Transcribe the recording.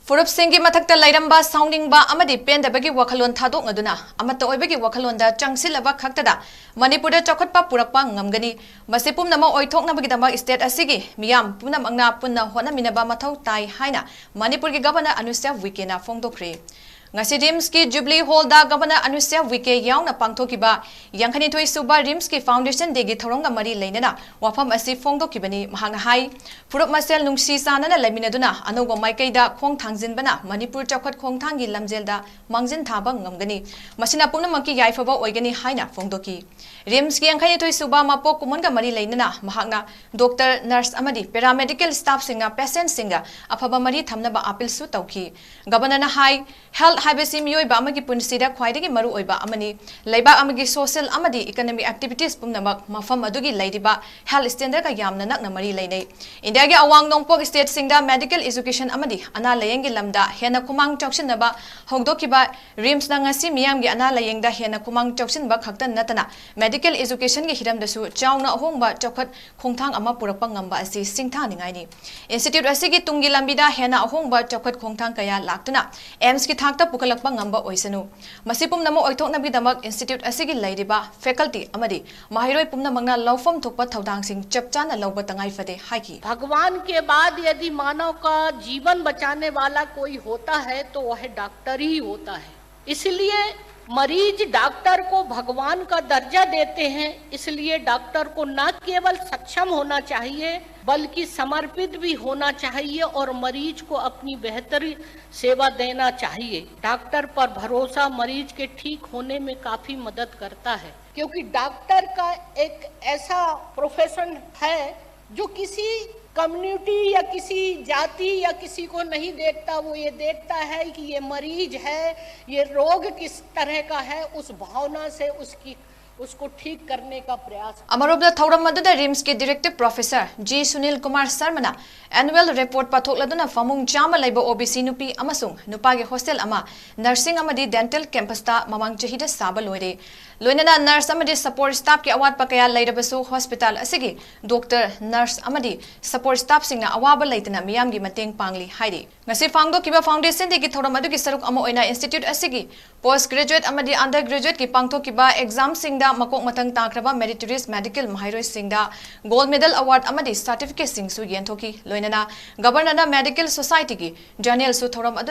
Furup Singi Matakta Lairamba sounding ba Amadi Penda Bagi Wakalon Tadok Naduna, Amato Bagi Wakalonda, Changsilaba Kaktada, Manipura Chokotpa Purapa Ngamgani, Masipum Nama Oitok Nabagidama Estate Asigi, Miam, Puna Magna Puna Hona Minaba Matau Tai Haina, Manipuri Governor Anusia Wikena Fongdokri. Ngasi Rimski Jubilee Hall da Governor Anusia Wike yauna pangthokiba Yangkhani Thoi Suba Rimski Foundation degi thoronga mari leinana wafam asi fongdokibani mahangna hai Furup Masel Nungsi Sanana Laminaduna Anogo Maikaida Khong Thangjinbana Manipur Chakhat Khongthangi Lamjelda Mangjin Thaba Ngamgani Masina Punamaki Yaifaba Oigani Haina Fongdoki Rimski Yangkhani Thoi Suba Mapo Kumonga mari leinana mahangna Doctor Nurse Amadi Paramedical Staff Singa Patient Singa Afaba mari thamnaba appeal su tauki Governor na hai Health Habesi Miyoi Bamagi Punsida Quaidigi Maru Oiba Amani, Laiba Amagi Social Amadi Economic Activities Pumnamak, Mafam Adugi Ladiba, Health Standard Yamna Naknamari Lane. India Awang Nongpok State Singda Medical Education Amadi, Ana Layengi Lamda, Hena Kumang Jokshin Naba, Hogdokiba, Rims Nangasi Miamgi Ana Layengda, Hena Kumang Joksin Bak Haktan Natana, Medical Education Hiram Dasu, Jauna Hongba, Chokat, Kongtang Amapurapangamba Asi Singtani. Institute Asigi Tungi Lambida, Hena Hongba, Chokat Kongtang Kaya Laktuna, Emski Takta Pukalakpa ngamba oisanu masipum namo oitok nabidamak institute asigi laidiba faculty amadi mahiroi pumna magna lawfam thokpa thodang sing chapchana lawba tangai fade haiki भगवान के बाद यदि मानव का जीवन बचाने वाला कोई होता है तो वह डॉक्टर ही होता है। इसलिए मरीज डॉक्टर को भगवान का दर्जा देते हैं। इसलिए डॉक्टर को न केवल सक्षम होना चाहिए बल्कि समर्पित भी होना चाहिए और मरीज को अपनी बेहतर सेवा देना चाहिए। डॉक्टर पर भरोसा मरीज के ठीक होने में काफी मदद करता है, क्योंकि डॉक्टर का एक ऐसा प्रोफेशन है जो किसी कम्युनिटी या किसी जाति या किसी को नहीं देखता। वो ये देखता है कि ये मरीज है, ये रोग किस तरह का है, उस भावना से उसको ठीक करने का प्रयास। अमरोबदा थौरम मदुदा रिम्स के director professor G Sunil Kumar Sharma annual report पाथोकलदुना फमुंग चामा लैब ओबीसी नुपी अमसुंग नुपागे हॉस्टल अमा नर्सिंग अमदी डेंटल कैंपसता ममांग चहिदा साबा लोइरे लोइनना नर्स अमदी सपोर्ट स्टाफ के अवाद पकया लैरबसु हॉस्पिटल असिगी डॉक्टर नर्स अमदी सपोर्ट स्टाफ सिंगना अवाबा लैतना मियामगी मतेंग पांगली हाइदे ngasi fangdo kiba foundation de ki thoram adu ki saruk amo oina institute asigi post graduate amadi under graduate ki pangtho kiba exam singda makok matang takraba meritorious medical mahiroi singda gold medal award amadi certificate sing su yenthoki loinana governor na medical society ki journal su thoram adu